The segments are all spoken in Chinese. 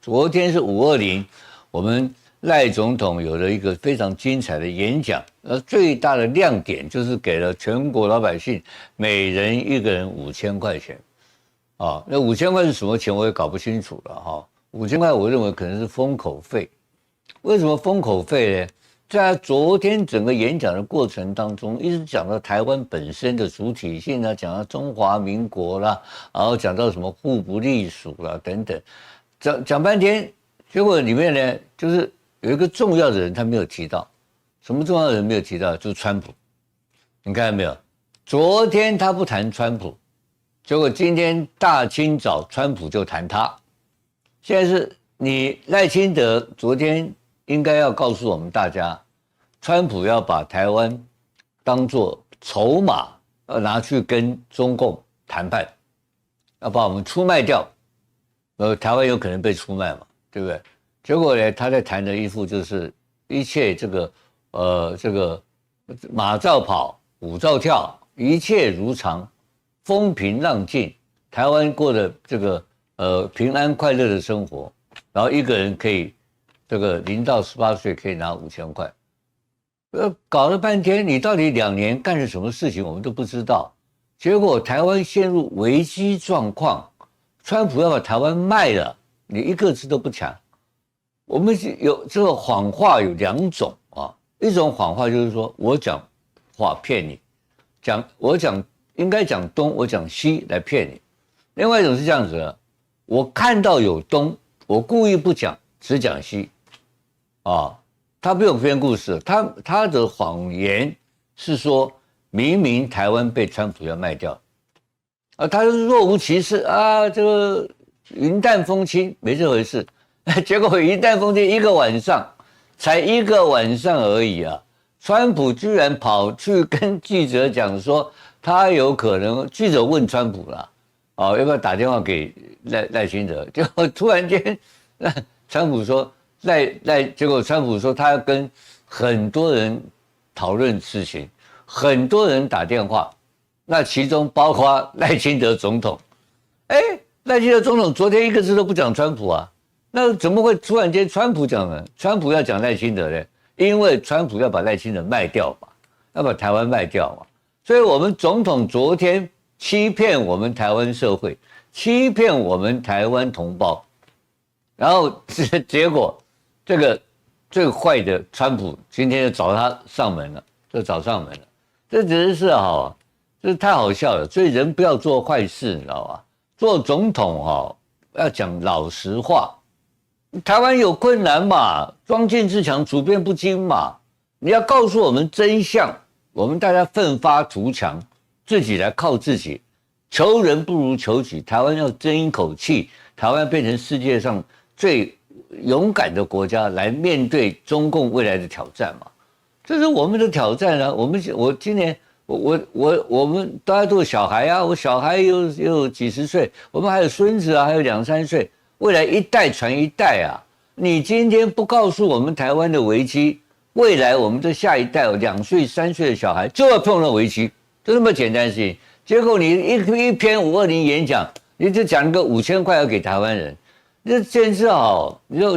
昨天是520，我们赖总统有了一个非常精彩的演讲，最大的亮点就是给了全国老百姓每人一个人5000块钱，啊，那5000块是什么钱我也搞不清楚了哈，5000块我认为可能是封口费，为什么封口费呢？在昨天整个演讲的过程当中，一直讲到台湾本身的主体性啊，讲到中华民国啦，然后讲到什么互不隶属啦等等，讲半天，结果里面呢，就是有一个重要的人他没有提到，什么重要的人没有提到？就是川普，你看到没有？昨天他不谈川普，结果今天大清早川普就谈他，现在是你赖清德昨天应该要告诉我们大家。川普要把台湾当作筹码，要拿去跟中共谈判，要把我们出卖掉，台湾有可能被出卖嘛，对不对？结果呢，他在谈的一副就是一切这个马照跑，舞照跳，一切如常，风平浪静，台湾过的这个平安快乐的生活，然后一个人可以这个0到18岁可以拿5000块。搞了半天，你到底2年干了什么事情，我们都不知道。结果台湾陷入危机状况，川普要把台湾卖了，你一个字都不讲。我们有这个谎话有2种啊，一种谎话就是说我讲话骗你，我应该讲东，我讲西来骗你。另外一种是这样子的，我看到有东，我故意不讲，只讲西，啊。他不用编故事，他的谎言是说，明明台湾被川普要卖掉，他是若无其事啊，这个云淡风轻，没这回事。结果云淡风轻一个晚上，才1个晚上而已啊，川普居然跑去跟记者讲说，他有可能，记者问川普啦，要不要打电话给赖清德？结果突然间，川普说。结果川普说他要跟很多人讨论事情，很多人打电话，那其中包括赖清德总统。赖清德总统昨天一个字都不讲川普啊，那怎么会突然间川普讲呢？川普要讲赖清德呢？因为川普要把赖清德卖掉嘛，要把台湾卖掉嘛，所以我们总统昨天欺骗我们台湾社会，欺骗我们台湾同胞，然后结果。这个最坏的川普今天就找他上门了，这只是这太好笑了。所以人不要做坏事，你知道吧？做总统要讲老实话。台湾有困难嘛，装进自强，处变不惊嘛。你要告诉我们真相，我们大家奋发图强，自己来靠自己。求人不如求己，台湾要争一口气，台湾变成世界上最勇敢的国家来面对中共未来的挑战嘛，这是我们的挑战啊！我今年我们大家都有小孩啊，我小孩又有几十岁，我们还有孙子啊，还有2、3岁，未来一代传一代啊！你今天不告诉我们台湾的危机，未来我们的下一代有2岁、3岁的小孩就要碰到危机，就这么简单的事情。结果你一篇520演讲，你就讲个5000块要给台湾人。这简直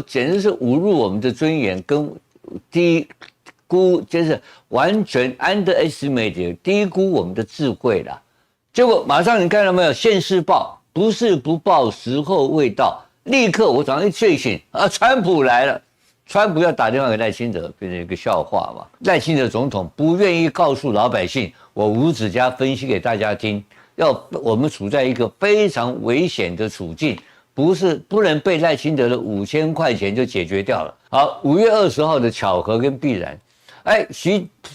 简直是侮辱我们的尊严，跟低估，就是完全 underestimate 低估我们的智慧啦。结果马上你看到没有？现世报不是不报，时候未到。立刻我早上一睡醒啊，川普来了，川普要打电话给赖清德，变成一个笑话嘛。赖清德总统不愿意告诉老百姓，我吴子嘉分析给大家听，我们处在一个非常危险的处境。不能被赖清德的5000块钱就解决掉了。好，5月20号的巧合跟必然，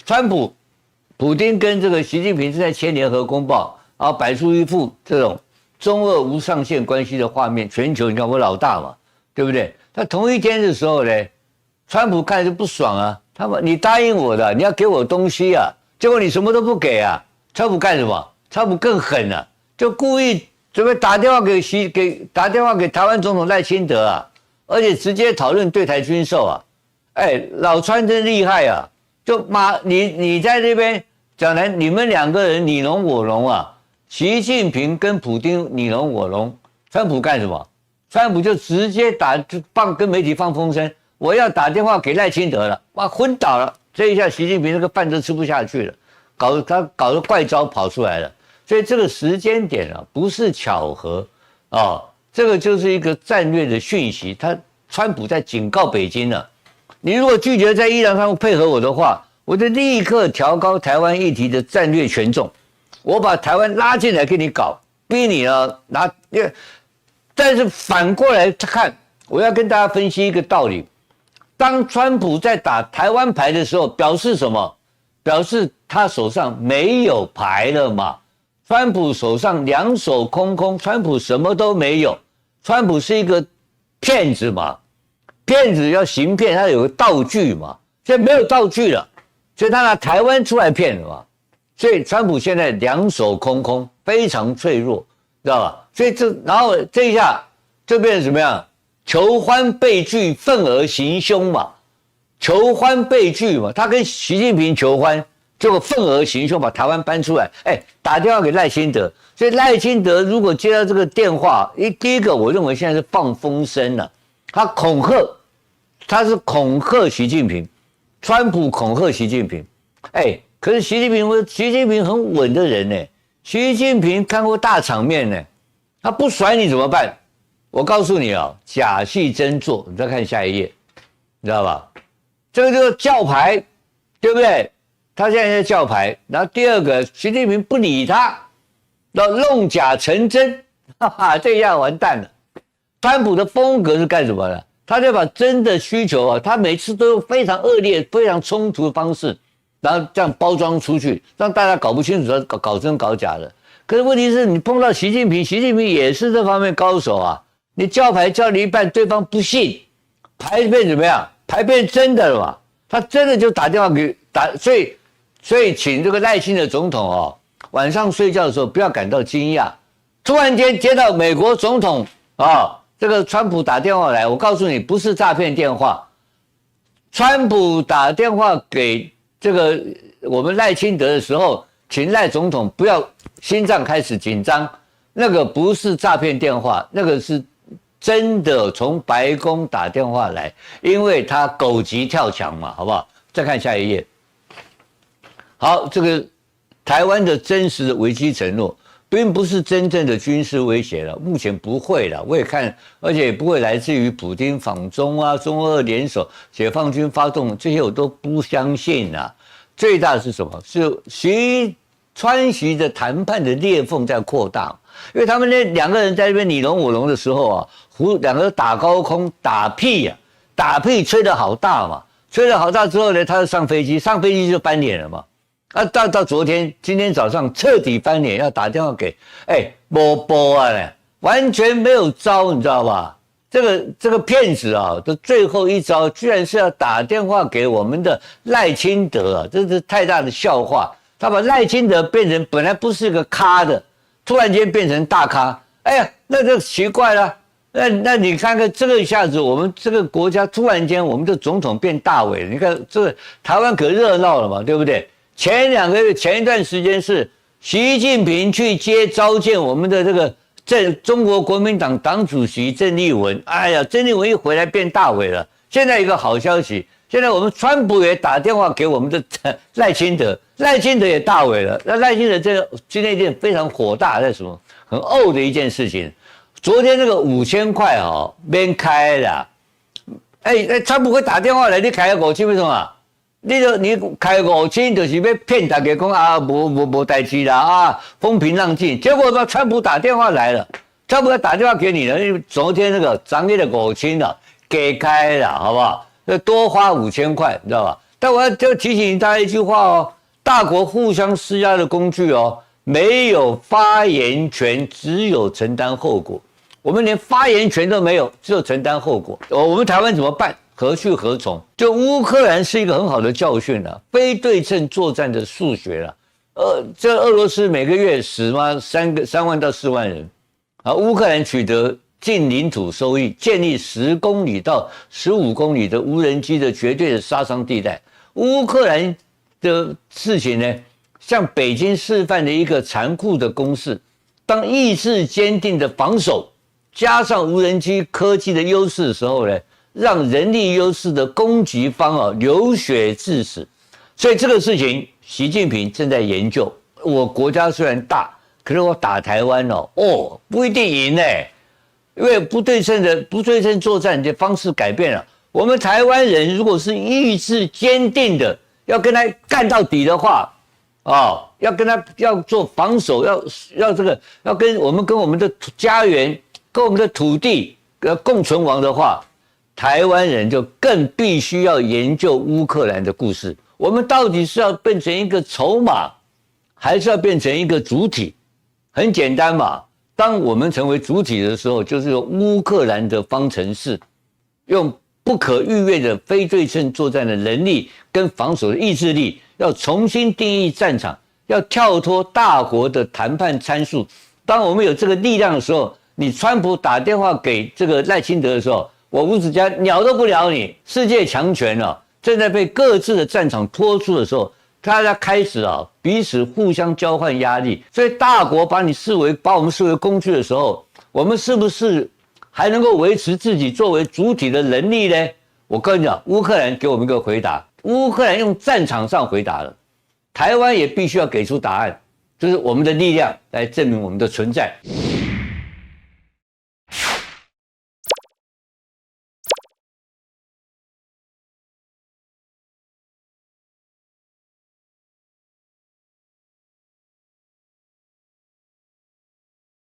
川普丁跟这个习近平正在签联合公报，然后摆出一副这种中俄无上限关系的画面，全球你看我老大嘛，对不对？他同一天的时候呢，川普看着就不爽啊，你答应我的，你要给我东西啊，结果你什么都不给啊，川普干什么？川普更狠啊，就故意。准备打电话给台湾总统赖清德啊，而且直接讨论对台军售啊，老川真厉害啊！就你在这边讲来，你们2个人你侬我侬啊，习近平跟普丁你侬我侬，川普干什么？川普就直接跟媒体放风声，我要打电话给赖清德了，哇，昏倒了。这一下习近平这个饭都吃不下去了，搞得怪招跑出来了。所以这个时间点啊，不是巧合啊，这个就是一个战略的讯息。川普在警告北京了，你如果拒绝在伊朗上配合我的话，我就立刻调高台湾议题的战略权重，我把台湾拉进来给你搞，逼你呢拿。但是反过来看，我要跟大家分析一个道理：当川普在打台湾牌的时候，表示什么？表示他手上没有牌了嘛。川普手上两手空空，川普什么都没有。川普是一个骗子嘛，骗子要行骗，他有个道具嘛，现在没有道具了，所以他拿台湾出来骗了嘛。所以川普现在两手空空，非常脆弱，知道吧？所以然后这一下就变成什么样？求欢被拒，愤而行凶嘛。求欢被拒嘛，他跟习近平求欢，结果愤而行凶，把台湾搬出来。打电话给赖清德，所以赖清德如果接到这个电话，第一个我认为现在是放风声了，他是恐吓习近平，川普恐吓习近平。可是习近平很稳的人呢，习近平看过大场面呢，他不甩你怎么办？我告诉你啊，假戏真做。你再看下一页，你知道吧？这个就是叫牌，对不对？他现在在叫牌。然后第二个，习近平不理他，要弄假成真，哈哈，这下完蛋了。川普的风格是干什么的？他就把真的需求啊，他每次都用非常恶劣、非常冲突的方式，然后这样包装出去，让大家搞不清楚他搞真搞假的。可是问题是你碰到习近平，习近平也是这方面高手啊。你叫牌叫了一半，对方不信，牌变怎么样？牌变真的了嘛？他真的就打电话所以请这个赖清德总统哦，晚上睡觉的时候不要感到惊讶，突然间接到美国总统这个川普打电话来，我告诉你不是诈骗电话，川普打电话给这个我们赖清德的时候，请赖总统不要心脏开始紧张，那个不是诈骗电话，那个是真的从白宫打电话来，因为他狗急跳墙嘛，好不好？再看下一页。好，这个台湾的真实的危机承诺，并不是真正的军事威胁了，目前不会了。我也看，而且也不会来自于普丁访中啊、中俄联手、解放军发动这些，我都不相信啊。最大的是什么？是川习的谈判的裂缝在扩大，因为他们那两个人在那边你侬我侬的时候啊，两个打高空打屁啊，打屁吹得好大嘛，吹得好大之后呢，他就上飞机就翻脸了嘛。到今天早上彻底翻脸，要打电话给没播啊，完全没有招，你知道吧？这个骗子啊的最后一招，居然是要打电话给我们的赖清德啊，这是太大的笑话。他把赖清德变成本来不是个咖的，突然间变成大咖，那就奇怪了。那你看看这个一下子，我们这个国家突然间我们的总统变大伟了，你看这个台湾可热闹了嘛，对不对？前一段时间是习近平去召见我们的中国国民党党主席郑丽文，郑丽文一回来变大伟了。现在一个好消息，现在我们川普也打电话给我们的赖清德，赖清德也大伟了。那赖清德今天一件非常火大，在什么很怄的一件事情，昨天这个5000块免开了，川普会打电话来，你开个5000为什么？你开5000就是要骗大家讲没代志啦风平浪静。结果川普打电话来了，川普要打电话给你了，因为昨天涨那个5000了，给开了，好不好？多花5000块，你知道吧？但我要提醒大家一句话大国互相施压的工具没有发言权，只有承担后果。我们连发言权都没有，只有承担后果。我们台湾怎么办？何去何从？就乌克兰是一个很好的教训了，非对称作战的数学了。这俄罗斯每个月死吗？3万到4万人，乌克兰取得近领土收益，建立10公里到15公里的无人机的绝对的杀伤地带。乌克兰的事情呢，向北京示范了一个残酷的攻势：当意志坚定的防守，加上无人机科技的优势的时候呢，让人力优势的攻击方流血致死。所以这个事情，习近平正在研究。我国家虽然大，可是我打台湾不一定赢因为不对称作战的方式改变了。我们台湾人如果是意志坚定的，要跟他干到底的话，要跟他要做防守，要跟我们的家园、跟我们的土地共存亡的话，台湾人就更必须要研究乌克兰的故事。我们到底是要变成一个筹码，还是要变成一个主体？很简单嘛，当我们成为主体的时候，就是用乌克兰的方程式，用不可逾越的非对称作战的能力跟防守的意志力，要重新定义战场，要跳脱大国的谈判参数。当我们有这个力量的时候，你川普打电话给这个赖清德的时候，我吴子嘉鸟都不鸟你，世界强权正在被各自的战场拖出的时候，大家开始彼此互相交换压力。所以大国把我们视为工具的时候，我们是不是还能够维持自己作为主体的能力呢？我跟你讲，乌克兰给我们一个回答，乌克兰用战场上回答了，台湾也必须要给出答案，就是我们的力量来证明我们的存在。